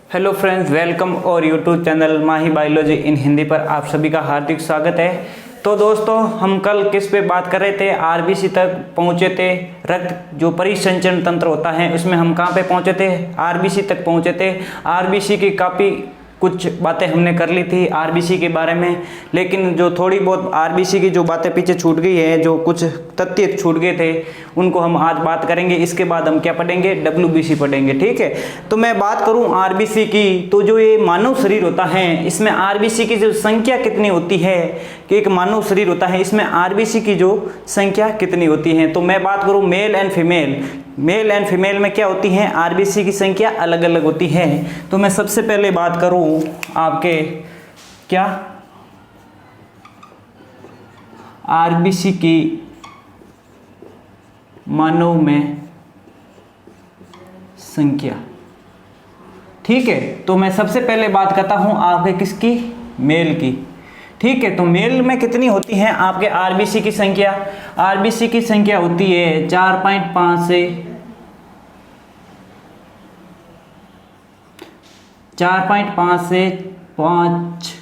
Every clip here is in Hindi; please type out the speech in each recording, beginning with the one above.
हेलो फ्रेंड्स, वेलकम और यूट्यूब चैनल माही बायोलॉजी इन हिंदी पर आप सभी का हार्दिक स्वागत है। तो दोस्तों, हम कल किस पे बात कर रहे थे? आरबीसी तक पहुंचे थे। रक्त जो परिसंचरण तंत्र होता है उसमें हम कहां पे पहुंचे थे? आरबीसी तक पहुंचे थे। आरबीसी की काफ़ी कुछ बातें हमने कर ली थी आरबीसी के बारे में, लेकिन जो थोड़ी बहुत आरबीसी की जो बातें पीछे छूट गई है, जो कुछ तथ्य छूट गए थे, उनको हम आज बात करेंगे। इसके बाद हम क्या पढ़ेंगे? डब्ल्यूबीसी पढ़ेंगे। ठीक है, तो मैं बात करूं आरबीसी की, तो जो ये मानव शरीर होता है इसमें आरबीसी की जो संख्या कितनी होती है, कि एक मानव शरीर होता है इसमें आरबीसी की जो संख्या कितनी होती है। तो मैं बात करूं मेल एंड फीमेल में क्या होती है? आरबीसी की संख्या अलग अलग होती है। तो मैं सबसे पहले बात करूं आपके क्या आरबीसी की मानव में संख्या। ठीक है, तो मैं सबसे पहले बात करता हूं आपके किसकी? मेल की। ठीक है, तो मेल में कितनी होती है आपके आरबीसी की संख्या? आरबीसी की संख्या होती है 4.5 से 5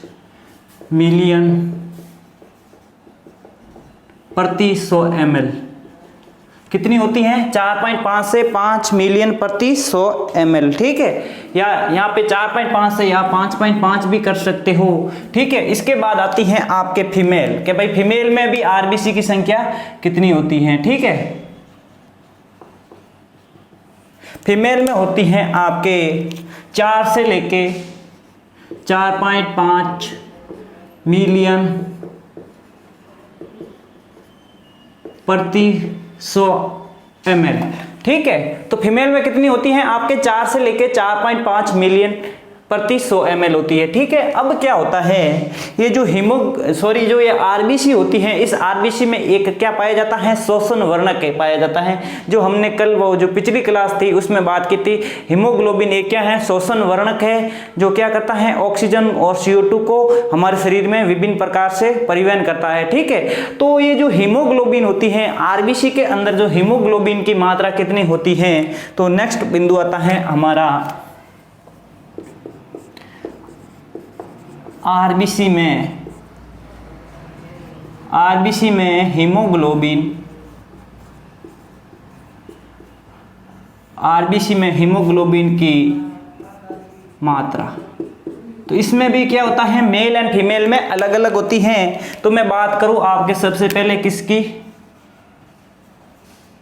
मिलियन प्रति 100 ml। कितनी होती है? 4.5 से 5 मिलियन प्रति 100 ml। ठीक है, या यहाँ पे 4.5 से या 5.5 भी कर सकते हो। ठीक है, इसके बाद आती है आपके फीमेल, कि भाई फीमेल में भी आरबीसी की संख्या कितनी होती है। ठीक है, फीमेल में होती है आपके 4 से लेके 4.5 मिलियन प्रति 100 ml। ठीक है, तो फीमेल में कितनी होती है आपके? 4 से लेके 4.5 मिलियन प्रति 100 ml होती है। ठीक है, अब क्या होता है, ये जो जो ये आरबीसी होती है, इस आरबीसी में एक क्या पाया जाता है? शोषण वर्णक पाया जाता है। जो हमने कल वो जो पिछली क्लास थी उसमें बात की थी, हीमोग्लोबिन एक क्या है? शोषण वर्णक है, जो क्या करता है? ऑक्सीजन और CO2 को हमारे शरीर में विभिन्न प्रकार से परिवहन करता है। ठीक है, तो ये जो हीमोग्लोबिन होती है आरबीसी के अंदर, जो हीमोग्लोबिन की मात्रा कितनी होती है? तो नेक्स्ट बिंदु आता है हमारा आरबीसी में हीमोग्लोबिन की मात्रा। तो इसमें भी क्या होता है? मेल एंड फीमेल में अलग अलग होती हैं। तो मैं बात करूं आपके सबसे पहले किसकी?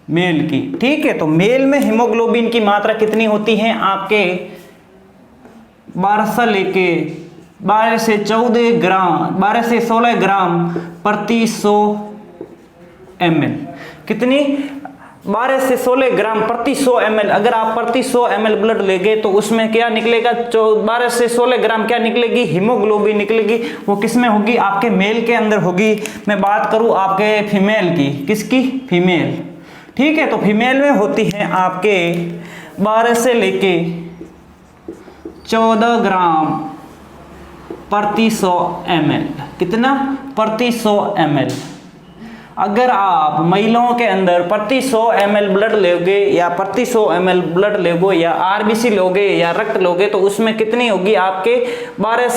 मेल की। ठीक है, तो मेल में हीमोग्लोबिन की मात्रा कितनी होती है आपके? 12 से 16 ग्राम प्रति 100 ml। कितनी? 12 से 16 ग्राम प्रति 100 ml। अगर आप प्रति 100 ml ब्लड लेंगे तो उसमें क्या निकलेगा? 12 से 16 ग्राम क्या निकलेगी? हीमोग्लोबिन निकलेगी। वो किस में होगी? आपके मेल के अंदर होगी। मैं बात करूं आपके फीमेल की, किसकी? फीमेल। ठीक है, तो फीमेल में होती है आपके 12 से लेके 14 ग्राम प्रति 100 ml। कितना? प्रति 100 ml। अगर आप महिलाओं के अंदर प्रति 100 ml ब्लड लोगे, या प्रति 100 ml ब्लड लोगे, या आरबीसी लोगे, या रक्त लोगे, तो उसमें कितनी होगी आपके? 12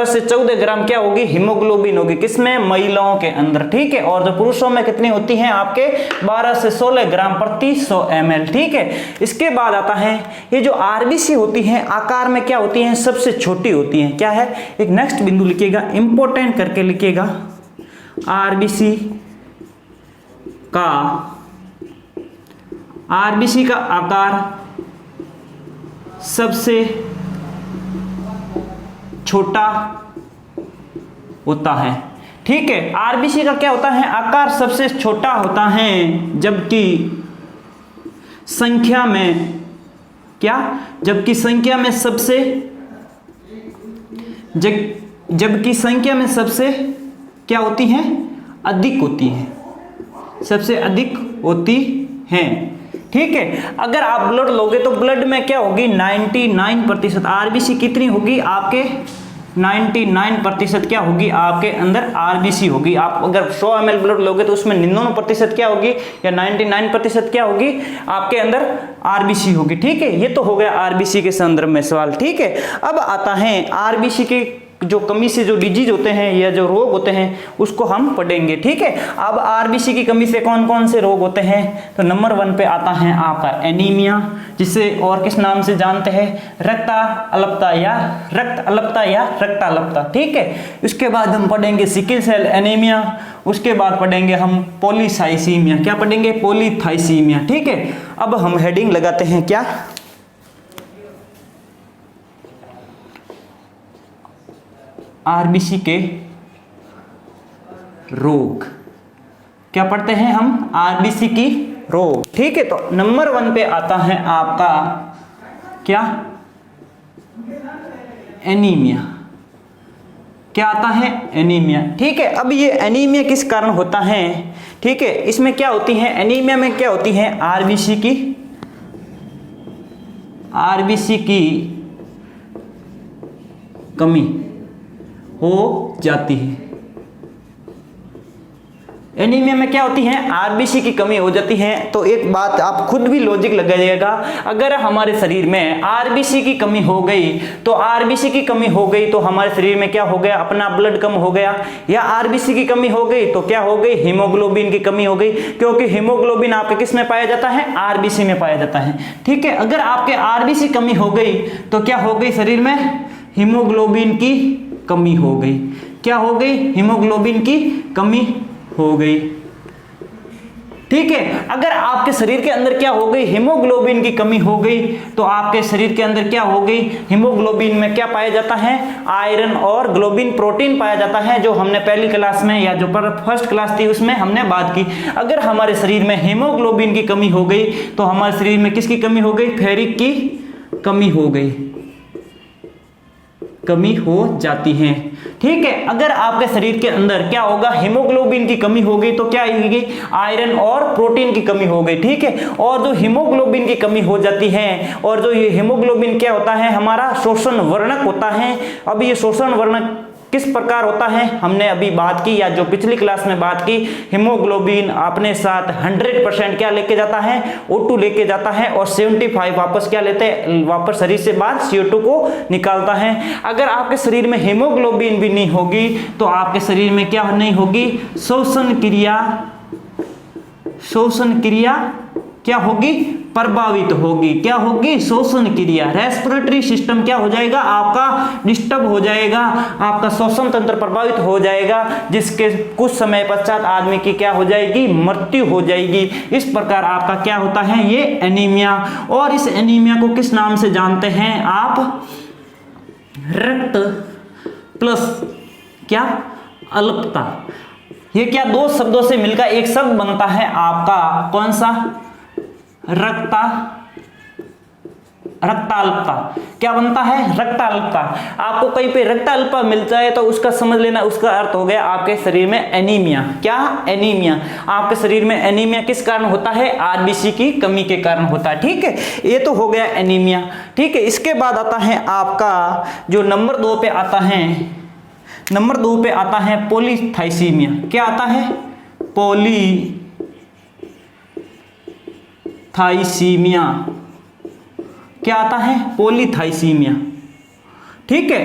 से 14 ग्राम क्या होगी? हीमोग्लोबिन होगी। किसमें? महिलाओं के अंदर। ठीक है, और जो पुरुषों में कितनी होती है आपके? 12 से 16 ग्राम प्रति 100 ml। ठीक है, इसके बाद आता है ये जो आरबीसी होती है आकार में क्या होती है? सबसे छोटी होती है। क्या है? एक नेक्स्ट बिंदु लिखिएगा, इंपॉर्टेंट करके लिखिएगा। आरबीसी का आकार सबसे छोटा होता है। ठीक है, आरबीसी का क्या होता है? आकार सबसे छोटा होता है, जबकि संख्या में क्या? जबकि संख्या में सबसे क्या होती है? अधिक होती है, सबसे अधिक होती हैं। ठीक है, अगर आप ब्लड लोगे तो ब्लड में क्या होगी? 99%। आरबीसी कितनी होगी आपके? 99% क्या होगी आपके अंदर आरबीसी होगी। आप अगर 100 ml ब्लड लोगे तो उसमें 99% क्या होगी या 99% क्या होगी आपके अंदर आरबीसी होगी। ठीक है, ये तो हो गया आरबीसी के संदर्भ में सवाल। ठीक है, अब आता है आरबीसी के जो कमी से जो डिजीज होते हैं या जो रोग होते हैं उसको हम पढ़ेंगे। ठीक है, अब आरबीसी की कमी से कौन कौन से रोग होते हैं, तो नंबर 1 पे आता है आपका एनीमिया, जिसे और किस नाम से जानते हैं, रक्ताल्पता या रक्ताल्पता। ठीक है, उसके बाद हम पढ़ेंगे सिकल सेल एनीमिया, उसके बाद पढ़ेंगे हम पॉलीथाइसीमिया। क्या पढ़ेंगे, पॉलीथाइसीमिया। ठीक है, अब हम हेडिंग लगाते हैं क्या, आरबीसी के रोग। क्या पढ़ते हैं हम, आरबीसी की रोग। ठीक है, तो नंबर 1 पे आता है आपका क्या, एनीमिया। क्या आता है, एनीमिया। ठीक है, अब ये एनीमिया किस कारण होता है, ठीक है, इसमें क्या होती है, एनीमिया में क्या होती है, आरबीसी की कमी हो जाती है। एनीमिया में क्या होती है, आरबीसी की कमी हो जाती है। तो एक बात आप खुद भी लॉजिक लगाइएगा, अगर हमारे शरीर में आरबीसी की कमी हो गई तो आरबीसी की कमी हो गई तो हमारे शरीर में क्या हो गया, अपना ब्लड कम हो गया, या आरबीसी की कमी हो गई तो क्या हो गई, हीमोग्लोबिन की कमी हो गई, क्योंकि हीमोग्लोबिन आपके किस में पाया जाता है, आरबीसी में पाया जाता है। ठीक है, अगर आपके आरबीसी कमी हो गई तो क्या हो गई, शरीर में हीमोग्लोबिन की कमी हो गई। क्या हो गई, हीमोग्लोबिन की कमी हो गई। ठीक है, अगर आपके शरीर के अंदर क्या हो गई, हीमोग्लोबिन की कमी हो गई तो आपके शरीर के अंदर क्या हो गई, हीमोग्लोबिन में क्या पाया जाता है, आयरन और ग्लोबिन प्रोटीन पाया जाता है, जो हमने पहली क्लास में या जो फर्स्ट क्लास थी उसमें हमने बात की। अगर हमारे शरीर में हीमोग्लोबिन की कमी हो गई तो हमारे शरीर में किसकी कमी हो गई, फेरिक की कमी हो गई, कमी हो जाती है। ठीक है, अगर आपके शरीर के अंदर क्या होगा, हीमोग्लोबिन की कमी हो गई तो क्या आएगी, आयरन और प्रोटीन की कमी हो गई। ठीक है, और जो हीमोग्लोबिन की कमी हो जाती है, और जो ये हीमोग्लोबिन क्या होता है, हमारा शोषण वर्णक होता है। अब ये शोषण वर्णक किस प्रकार होता है, हमने अभी बात की या जो पिछली क्लास में बात की, हीमोग्लोबिन अपने साथ 100% क्या लेके जाता है, O2 लेके जाता है, और 75 वापस क्या लेते हैं, वापस शरीर से बाद CO2 को निकालता है। अगर आपके शरीर में हीमोग्लोबिन भी नहीं होगी तो आपके शरीर में क्या नहीं होगी, श्वसन क्रिया क्या होगी, प्रभावित होगी। क्या होगी, श्वसन क्रिया, रेस्पिरेटरी सिस्टम क्या हो जाएगा, आपका डिस्टर्ब हो जाएगा, आपका श्वसन तंत्र प्रभावित हो जाएगा, जिसके कुछ समय पश्चात आदमी की क्या हो जाएगी, मृत्यु हो जाएगी। इस प्रकार आपका क्या होता है, ये एनीमिया। और इस एनीमिया को किस नाम से जानते हैं आप, रक्त प्लस क्या, अल्पता। ये क्या, दो शब्दों से मिलकर एक शब्द बनता है आपका, कौन सा, रक्ताल्पता। क्या बनता है, रक्ताल्पता। आपको कहीं पे रक्ताल्पता मिल जाए तो उसका समझ लेना, उसका अर्थ हो गया आपके शरीर में एनीमिया। क्या, एनीमिया। आपके शरीर में एनीमिया किस कारण होता है, आरबीसी की कमी के कारण होता है। ठीक है, ये तो हो गया एनीमिया। ठीक है, इसके बाद आता है आपका जो नंबर 2 पे आता है, नंबर 2 पे आता है पॉलीथाइसीमिया। क्या आता है, पॉलीथाइसीमिया। क्या आता है, पॉलीथाइसीमिया। ठीक है,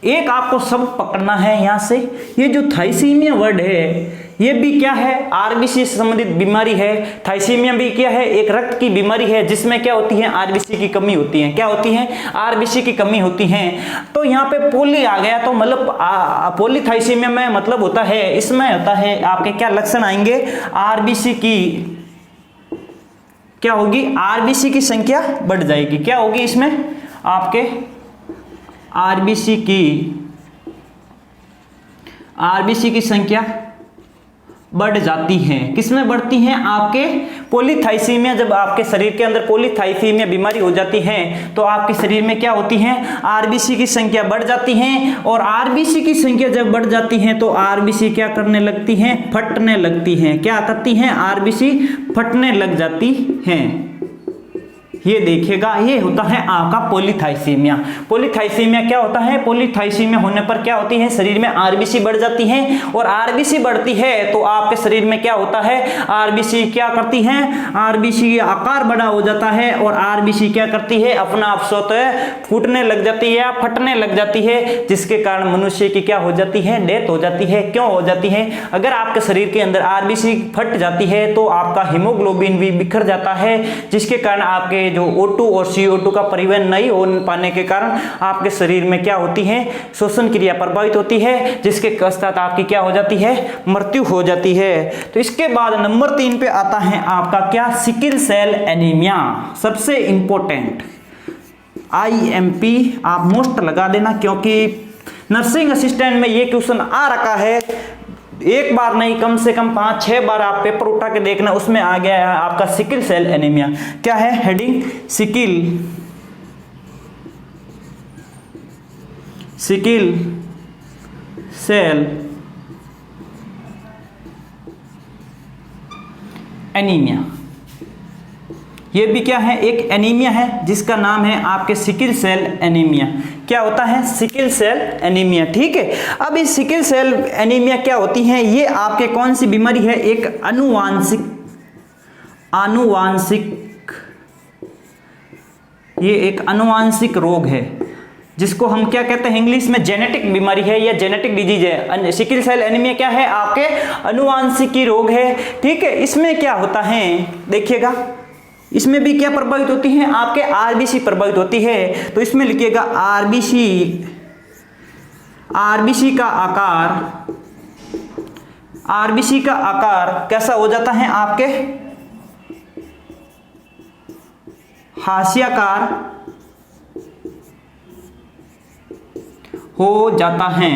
एक आपको सब पकड़ना है यहां से, ये जो थाइसीमिया वर्ड है ये भी क्या है, आरबीसी से संबंधित बीमारी है। थाइसीमिया भी क्या है, एक रक्त की बीमारी है जिसमें क्या होती है, आरबीसी की कमी होती है। क्या होती है, आरबीसी की कमी होती है। तो यहाँ पे पोली आ गया तो मतलब पॉलीथाइसीमिया में मतलब होता है, इसमें होता है आपके क्या लक्षण आएंगे, आरबीसी की क्या होगी, आरबीसी की संख्या बढ़ जाएगी। क्या होगी इसमें, आपके आरबीसी की संख्या बढ़ जाती है। किसमें बढ़ती हैं, आपके पॉलीथाइसीमिया। जब आपके शरीर के अंदर पॉलीथाइसीमिया बीमारी हो जाती है तो आपके शरीर में क्या होती है, आरबीसी की संख्या बढ़ जाती है। और आरबीसी की संख्या जब बढ़ जाती है तो आरबीसी क्या करने लगती हैं, फटने लगती हैं। क्या करती हैं, आरबीसी फटने लग जाती हैं। ये देखिएगा, ये होता है आपका पॉलीथाइसीमिया। पॉलीथाइसीमिया क्या होता है? पॉलीथाइसीमिया होने पर क्या होती है? शरीर में आरबीसी बढ़ जाती है, और आरबीसी बढ़ती है तो आपके शरीर में क्या होता है? आरबीसी क्या करती है? आरबीसी आकार बड़ा हो जाता है, और आरबीसी क्या करती है? अपना आप स्वतः फूटने लग जाती है या फटने लग जाती है, जिसके कारण मनुष्य की क्या हो जाती है? डेथ हो जाती है। क्यों हो जाती है? अगर आपके शरीर के अंदर आरबीसी फट जाती है तो आपका हीमोग्लोबिन भी बिखर जाता है, जिसके कारण आपके जो O2 और CO2 का परिवहन नहीं हो पाने के कारण आपके शरीर में क्या होती है? शोषण क्रिया प्रभावित होती है, जिसके पश्चात आपकी क्या हो जाती है? मृत्यु हो जाती है। तो इसके बाद नंबर 3 पे आता है आपका क्या? Sickle cell anaemia. सबसे इंपॉर्टेंट IMP आप मोस्ट लगा देना, क्योंकि नर्सिंग असिस्टेंट में ये क्वेश्चन आ रखा है, एक बार नहीं कम से कम 5-6 बार आप पेपर उठा के देखना, उसमें आ गया है आपका सिकल सेल एनीमिया। क्या है हेडिंग? Sickle cell anaemia. ये भी क्या है? एक एनीमिया है जिसका नाम है आपके सिकल सेल एनीमिया। क्या होता है? Sickle cell anaemia. ठीक है, अब इस सिकल सेल एनीमिया क्या होती है? ये आपके कौन सी बीमारी है? एक ये एक अनुवांशिक रोग है, जिसको हम क्या कहते हैं? इंग्लिश में जेनेटिक बीमारी है या जेनेटिक डिजीज है। सिकल सेल एनीमिया क्या है? आपके अनुवांशिकी रोग है। ठीक है, इसमें क्या होता है देखिएगा, इसमें भी क्या प्रभावित होती है? आपके आरबीसी प्रभावित होती है। तो इसमें लिखिएगा आरबीसी का आकार कैसा हो जाता है? आपके हाशियाकार हो जाता है।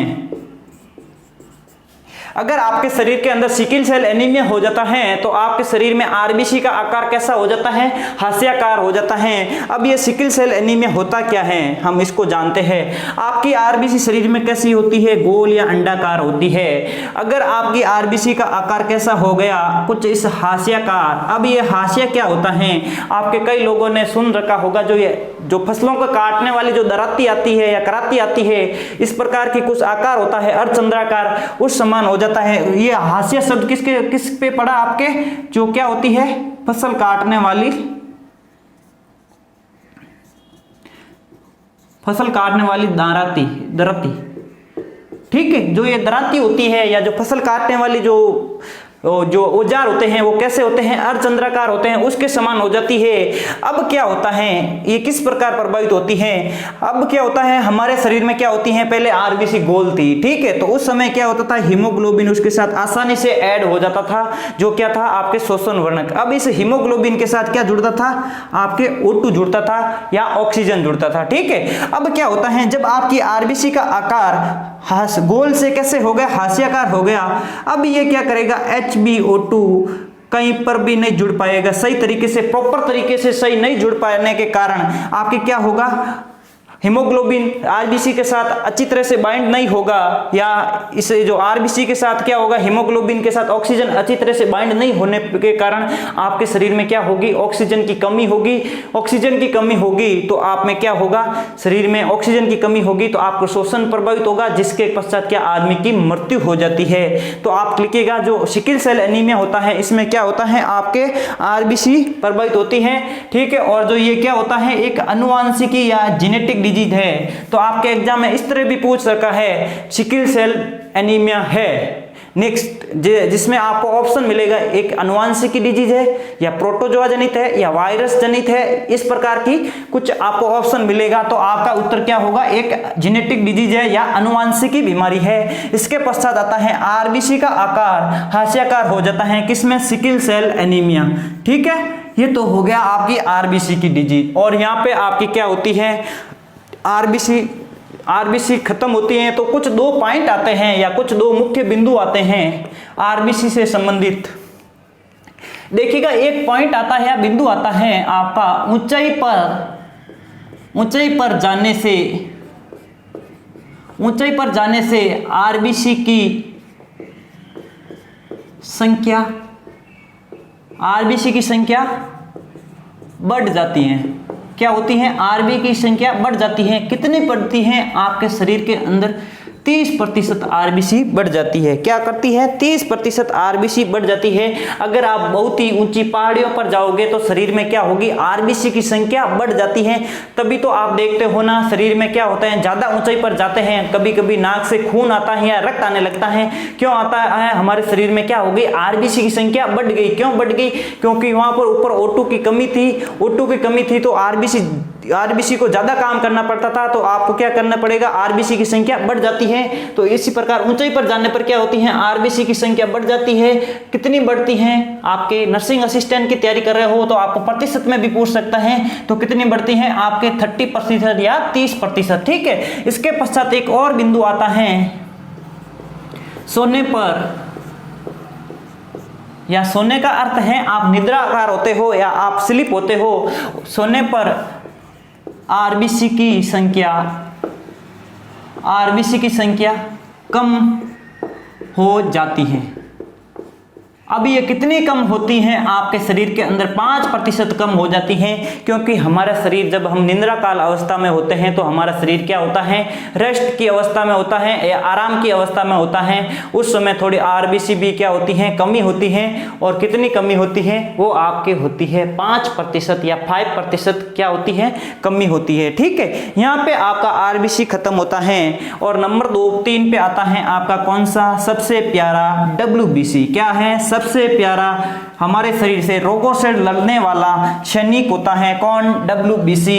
अगर आपके शरीर के अंदर सिकल सेल एनीमिया हो जाता है तो आपके शरीर में आरबीसी का आकार कैसा हो जाता है? हाशियाकार हो जाता है। अब ये सिकल सेल एनीमिया होता क्या है, हम इसको जानते हैं। आपकी आरबीसी शरीर में कैसी होती है? गोल या अंडाकार होती है। अगर आपकी आरबीसी का आकार कैसा हो गया? कुछ इस हाशियाकार। अब ये हाशिया क्या होता है? आपके कई लोगों ने सुन रखा होगा, जो फसलों को काटने वाली जो दराती आती है या कराती आती है, इस प्रकार की कुछ आकार होता है, अर्धचंद्राकार, उस समान हो जाता है। ये हाशिया शब्द किस पे पड़ा? आपके जो क्या होती है? फसल काटने वाली दराती। ठीक है, जो ये दराती होती है या जो फसल काटने वाली जो औजार होते हैं वो कैसे होते हैं? अर्धचंद्राकार होते हैं, उसके समान हो जाती है। अब क्या होता है? ये किस प्रकार प्रभावित होती है? अब क्या होता है? हमारे शरीर में क्या होती है? पहले आरबीसी गोल थी। ठीक है, तो उस समय क्या होता था? हीमोग्लोबिन उसके साथ आसानी से ऐड हो जाता था, जो क्या था? आपके शोषण वर्णक। अब इस हीमोग्लोबिन के साथ क्या जुड़ता था? आपके O2 जुड़ता था या ऑक्सीजन जुड़ता था। ठीक है, अब क्या होता है? जब आपकी आरबीसी का आकार गोल से कैसे हो गया? हाशियाकार हो गया। अब ये क्या करेगा? HbO2 कहीं पर भी नहीं जुड़ पाएगा सही तरीके से, प्रॉपर तरीके से सही नहीं जुड़ पाने के कारण आपके क्या होगा? हीमोग्लोबिन आरबीसी के साथ अच्छी तरह से बाइंड नहीं होगा, या इसे जो आरबीसी के साथ क्या होगा? हीमोग्लोबिन के साथ ऑक्सीजन अच्छी तरह से बाइंड नहीं होने के कारण आपके शरीर में क्या होगी? ऑक्सीजन की कमी होगी। ऑक्सीजन की कमी होगी तो आप में क्या होगा? शरीर में ऑक्सीजन की कमी होगी तो आपको शोषण प्रभावित होगा, जिसके पश्चात क्या? आदमी की मृत्यु हो जाती है। तो आप लिखिएगा, जो सिकल सेल एनीमिया होता है इसमें क्या होता है? आपके आरबीसी प्रभावित होती है। ठीक है, और जो ये क्या होता है? एक अनुवांशिकी या जेनेटिक डिजीज है। तो आपके एग्जाम में इस तरह भी पूछ रखा है, सिकल सेल एनीमिया है। नेक्स्ट जिसमें आपको ऑप्शन मिलेगा, एक अनुवांशिक डिजीज है या प्रोटोजोआ जनित है या वायरस जनित है, इस प्रकार की कुछ आपको ऑप्शन मिलेगा। तो आपका उत्तर क्या होगा? एक जेनेटिक डिजीज है या अनुवांशिकी बीमारी है। इसके पश्चात आता है आरबीसी का आकार हाशियाकार हो जाता है, किसमें? Sickle cell anaemia. ठीक है, ये तो हो गया आपकी आरबीसी की डिजीज। और यहाँ पे आपकी क्या होती है? आरबीसी खत्म होती हैं तो कुछ 2 पॉइंट आते हैं या कुछ 2 मुख्य बिंदु आते हैं आरबीसी से संबंधित। देखिएगा, एक पॉइंट आता है या बिंदु आता है आपका ऊंचाई पर जाने से आरबीसी की संख्या बढ़ जाती हैं। क्या होती हैं? आरबी की संख्या बढ़ जाती है। कितनी बढ़ती हैं? आपके शरीर के अंदर 30% आरबीसी बढ़ जाती है। क्या करती है? 30% आरबीसी बढ़ जाती है। अगर आप बहुत ही ऊंची पहाड़ियों पर जाओगे तो शरीर में क्या होगी? आरबीसी की संख्या बढ़ जाती है। तभी तो आप देखते हो ना, शरीर में क्या होता है, ज्यादा ऊंचाई पर जाते हैं, कभी कभी नाक से खून आता है या रक्त आने लगता है। क्यों आता है? हमारे शरीर में क्या हो गई? आरबीसी की संख्या बढ़ गई। क्यों बढ़ गई? क्योंकि वहां पर ऊपर O2 की कमी थी। O2 की कमी थी तो आरबीसी को ज्यादा काम करना पड़ता था, तो आपको क्या करना पड़ेगा? आरबीसी की संख्या बढ़ जाती है। तो इसी प्रकार ऊंचाई पर जाने पर क्या होती है? आरबीसी की संख्या बढ़ जाती है। कितनी बढ़ती है? आपके नर्सिंग असिस्टेंट की तैयारी कर रहे हो तो आपको प्रतिशत में भी पूछ सकता है। तो कितनी बढ़ती है? आपके 30% या 30%। ठीक है। इसके पश्चात एक और बिंदु आता है, सोने पर, या सोने का अर्थ है आप निद्राकार होते हो या आप स्लीप होते हो। सोने पर आरबीसी की संख्या कम हो जाती है। अब ये कितनी कम होती हैं? आपके शरीर के अंदर 5% कम हो जाती हैं, क्योंकि हमारा शरीर, जब हम निद्रा काल अवस्था में होते हैं तो हमारा शरीर क्या होता है? रेस्ट की अवस्था में होता है या आराम की अवस्था में होता है। उस समय थोड़ी आरबीसी भी क्या होती है? कमी होती है। और कितनी कमी होती है? वो आपके होती है 5% या 5% क्या होती है? कमी होती है। ठीक है। यहाँ पे आपका आरबीसी खत्म होता है। और नंबर 3 पे आता है आपका कौन सा? सबसे प्यारा WBC। क्या है? सबसे प्यारा हमारे शरीर से रोगों से लड़ने वाला सैनिक होता है। कौन? WBC।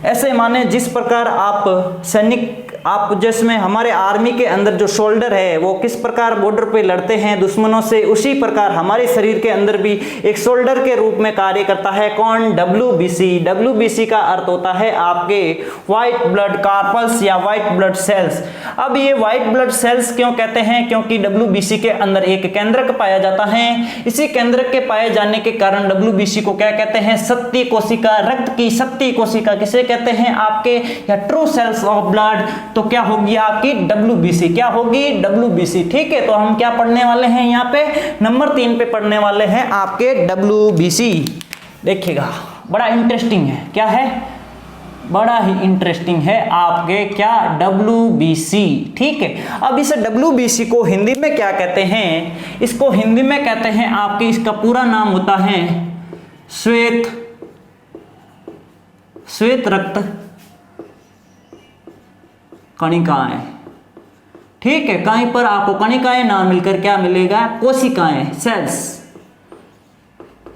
ऐसे माने जिस प्रकार आप सैनिक, आप जिसमें हमारे आर्मी के अंदर जो शोल्डर है वो किस प्रकार बॉर्डर पे लड़ते हैं दुश्मनों से, उसी प्रकार हमारे शरीर के अंदर भी एक शोल्डर के रूप में कार्य करता है। कौन? WBC। WBC का अर्थ होता है आपके व्हाइट ब्लड कार्पल्स या व्हाइट ब्लड सेल्स। अब ये व्हाइट ब्लड सेल्स क्यों कहते हैं? क्योंकि WBC के अंदर एक केंद्रक पाया जाता है। इसी केंद्रक के पाए जाने के कारण WBC को क्या कहते हैं? सत्य कोशिका, रक्त की सत्य कोशिका किसे कहते हैं? आपके या ट्रू सेल्स ऑफ ब्लड। तो क्या होगी आपकी? WBC। क्या होगी? WBC। ठीक है। तो हम क्या पढ़ने वाले हैं? यहाँ पे नंबर 3 पे पढ़ने वाले हैं आपके WBC। देखिएगा, बड़ा इंटरेस्टिंग है। क्या है? बड़ा ही इंटरेस्टिंग है आपके क्या? WBC। ठीक है। अब इस WBC को हिंदी में क्या कहते हैं? इसको हिंदी में कहते हैं आपके, इसका पूरा नाम होता है श्वेत रक्त कणिकाएं। ठीक है। कहीं पर आपको कणिकाएं ना मिलकर क्या मिलेगा? कोशिकाएं, सेल्स।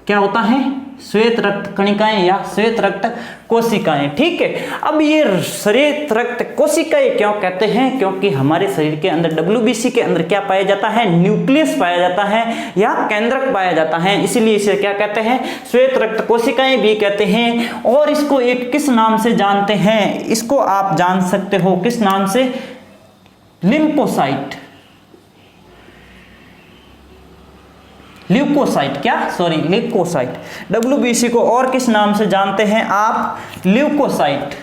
क्या होता है? श्वेत रक्त कणिकाएं या श्वेत रक्त कोशिकाएं। ठीक है। अब ये श्वेत रक्त कोशिकाएं क्यों कहते हैं? क्योंकि हमारे शरीर के अंदर WBC के अंदर क्या पाया जाता है? न्यूक्लियस पाया जाता है या केंद्रक पाया जाता है, इसीलिए इसे क्या कहते हैं? श्वेत रक्त कोशिकाएं भी कहते हैं। और इसको एक किस नाम से जानते हैं? इसको आप जान सकते हो किस नाम से? लिम्फोसाइट। ल्यूकोसाइट। क्या? Sorry, leucocyte. WBC को और किस नाम से जानते हैं आप? ल्यूकोसाइट।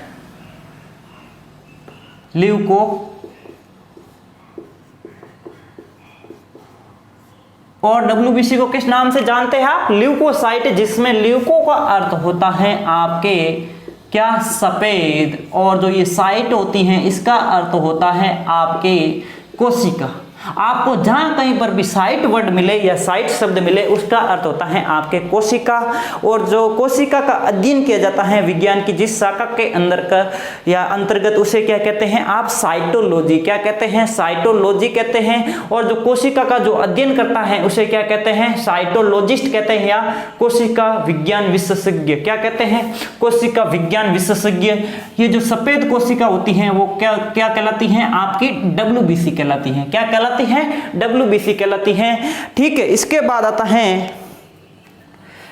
और WBC को किस नाम से जानते हैं आप? ल्यूकोसाइट, जिसमें ल्यूको का अर्थ होता है आपके क्या? सफेद। और जो ये साइट होती हैं इसका अर्थ होता है आपके कोशिका। आपको जहां कहीं पर भी साइट वर्ड मिले या साइट शब्द मिले उसका अर्थ होता है आपके कोशिका। और जो कोशिका का अध्ययन किया जाता है विज्ञान की जिस शाखा के अंदर का या अंतर्गत, उसे क्या कहते हैं आप? साइटोलॉजी। क्या कहते हैं? साइटोलॉजी कहते हैं। और जो कोशिका का जो अध्ययन करता है उसे क्या कहते हैं? साइटोलॉजिस्ट कहते हैं या कोशिका विज्ञान विशेषज्ञ। क्या कहते हैं? कोशिका विज्ञान विशेषज्ञ। ये जो सफेद कोशिका होती हैं वो क्या क्या कहलाती हैं? आपकी WBC कहलाती हैं। क्या कहलाती है? WBC कहलाती है। ठीक है। इसके बाद आता है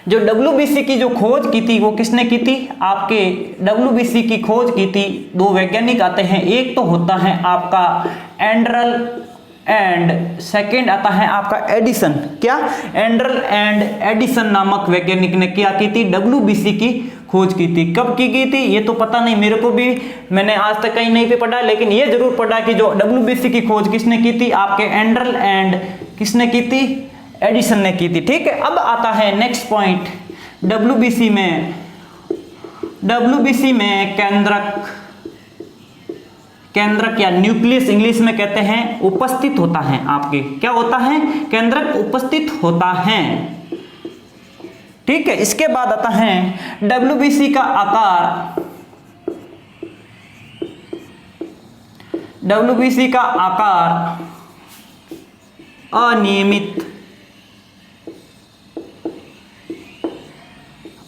जो WBC की जो खोज की थी वो किसने की थी? आपके WBC की खोज की थी 2 वैज्ञानिक आते हैं। एक तो होता है आपका एंड्रल एंड सेकेंड आता है आपका एडिसन। क्या? एंड्रल एंड एडिसन नामक वैज्ञानिक ने क्या की थी? WBC की खोज की थी। कब की गई थी ये तो पता नहीं मेरे को भी, मैंने आज तक कहीं नहीं पे पढ़ा, लेकिन ये जरूर पढ़ा कि जो WBC की खोज किसने की थी? आपके एंड्रल एंड किसने की थी? एडिसन ने की थी। ठीक है। अब आता है नेक्स्ट पॉइंट, डब्ल्यूबीसी में केंद्रक या न्यूक्लियस इंग्लिश में कहते हैं उपस्थित होता है। आपके क्या होता है? केंद्रक उपस्थित होता है। ठीक है, इसके बाद आता है डब्ल्यूबीसी का आकार। डब्ल्यूबीसी का आकार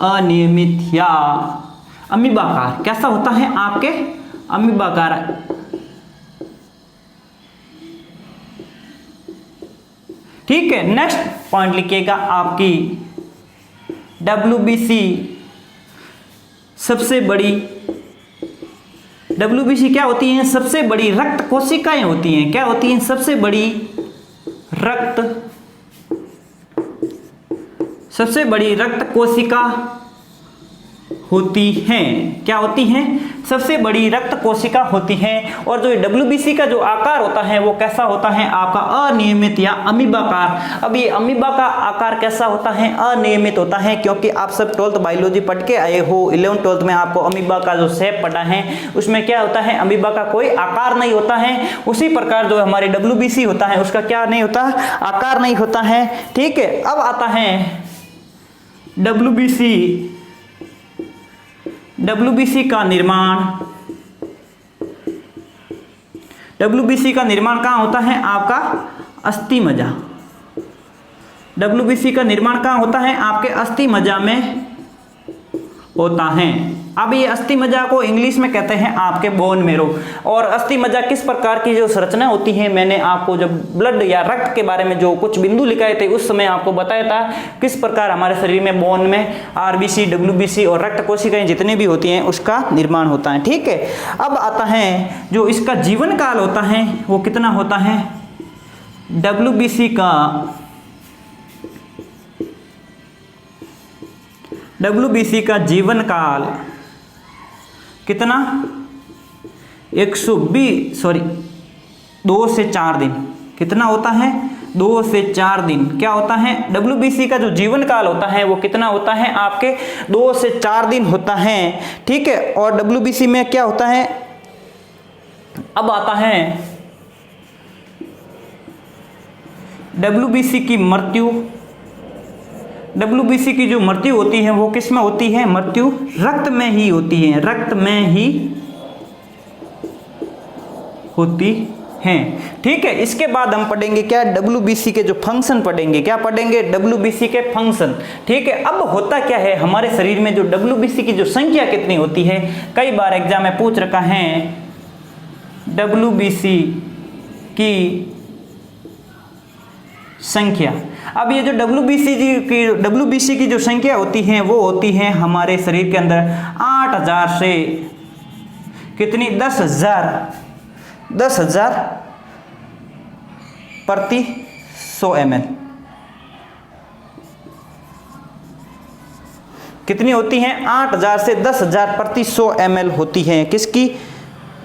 अनियमित या अमीबाकार कैसा होता है? आपके अमीबाकार। ठीक है, नेक्स्ट पॉइंट लिखिएगा आपकी डब्ल्यूबीसी सबसे बड़ी, डब्ल्यूबीसी क्या होती हैं? सबसे बड़ी रक्त कोशिकाएं होती हैं। क्या होती हैं? सबसे बड़ी रक्त कोशिका होती हैं। क्या होती हैं? सबसे बड़ी रक्त कोशिका होती हैं। और जो डब्ल्यूबीसी का जो आकार होता है वो कैसा होता है? आपका अनियमित या अमीबाकार। अब ये अमीबा का आकार कैसा होता है? अनियमित होता है, क्योंकि आप सब 12th बायोलॉजी पढ़ के आए हो। 11th 12th में आपको अमीबा का जो शेप पढ़ा है उसमें क्या होता है? अमीबा का कोई आकार नहीं होता है। उसी प्रकार जो हमारे डब्ल्यूबीसी होता है उसका क्या नहीं होता? आकार नहीं होता है। ठीक है, अब आता है डब्ल्यूबीसी का निर्माण। डब्ल्यूबीसी का निर्माण कहाँ होता है? आपका अस्थि मज्जा। डब्ल्यूबीसी का निर्माण कहाँ होता है? आपके अस्थि मज्जा में होता है। अब ये अस्थि मज्जा को इंग्लिश में कहते हैं आपके बोन मेरो। और अस्थि मज्जा किस प्रकार की जो संरचना होती है, मैंने आपको जब ब्लड या रक्त के बारे में जो कुछ बिंदु लिखाए थे उस समय आपको बताया था किस प्रकार हमारे शरीर में बोन में आरबीसी, डब्ल्यूबीसी और रक्त कोशिकाएं जितने भी होती हैं उसका निर्माण होता है। ठीक है, अब आता है जो इसका जीवन काल होता है वो कितना होता है? डब्ल्यूबीसी का जीवन काल कितना? 2 से 4 दिन। कितना होता है? 2 से 4 दिन। क्या होता है? डब्ल्यूबीसी का जो जीवन काल होता है वो कितना होता है? आपके 2 से 4 दिन होता है। ठीक है, और डब्ल्यूबीसी में क्या होता है? अब आता है डब्ल्यूबीसी की मृत्यु। डब्ल्यूबीसी की जो मृत्यु होती है वो किस में होती है? मृत्यु रक्त में ही होती है। रक्त में ही होती हैं। ठीक है, इसके बाद हम पढ़ेंगे क्या? डब्ल्यूबीसी के जो फंक्शन पढ़ेंगे। क्या पढ़ेंगे? डब्ल्यूबीसी के फंक्शन। ठीक है, अब होता क्या है हमारे शरीर में? जो डब्ल्यूबीसी की जो संख्या कितनी होती है, कई बार एग्जाम में पूछ रखा है डब्ल्यूबीसी की संख्या। अब ये जो डब्ल्यूबीसी की जो संख्या होती है वो होती है हमारे शरीर के अंदर 8000 से कितनी? 10,000 प्रति 100 ml। कितनी होती हैं? 8000 से 10,000 प्रति 100 ml होती है किसकी?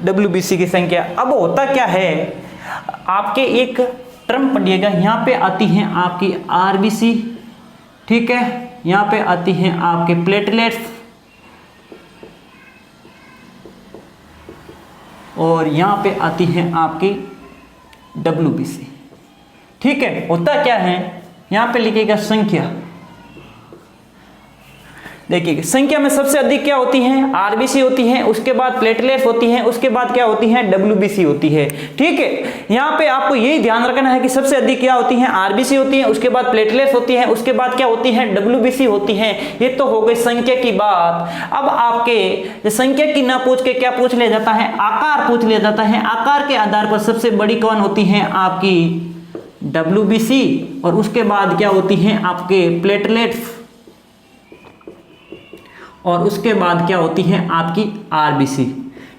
डब्ल्यूबीसी की संख्या। अब होता क्या है, आपके एक टर्म पढ़िएगा, यहाँ पे आती हैं आपकी आरबीसी। ठीक है, यहाँ पे आती हैं आपके प्लेटलेट्स और यहाँ पे आती है आपकी डब्ल्यूबीसी। ठीक है, होता क्या है, यहाँ पे लिखिएगा संख्या। देखिए संख्या में सबसे अधिक क्या होती है? आरबीसी होती है, उसके बाद प्लेटलेट्स होती हैं, उसके बाद क्या होती है? डब्ल्यूबीसी होती है। ठीक है, यहाँ पे आपको यही ध्यान रखना है कि सबसे अधिक क्या होती है? आरबीसी होती है, उसके बाद प्लेटलेट्स होती है, उसके बाद क्या होती है? डब्ल्यूबीसी होती है। ये तो हो गई संख्या की बात। अब आपके संख्या की ना पूछ के क्या पूछ लिया जाता है? आकार पूछ लिया जाता है। आकार के आधार पर सबसे बड़ी कौन होती है? आपकी डब्ल्यूबीसी, और उसके बाद क्या होती है? आपके प्लेटलेट्स, और उसके बाद क्या होती है? आपकी आरबीसी।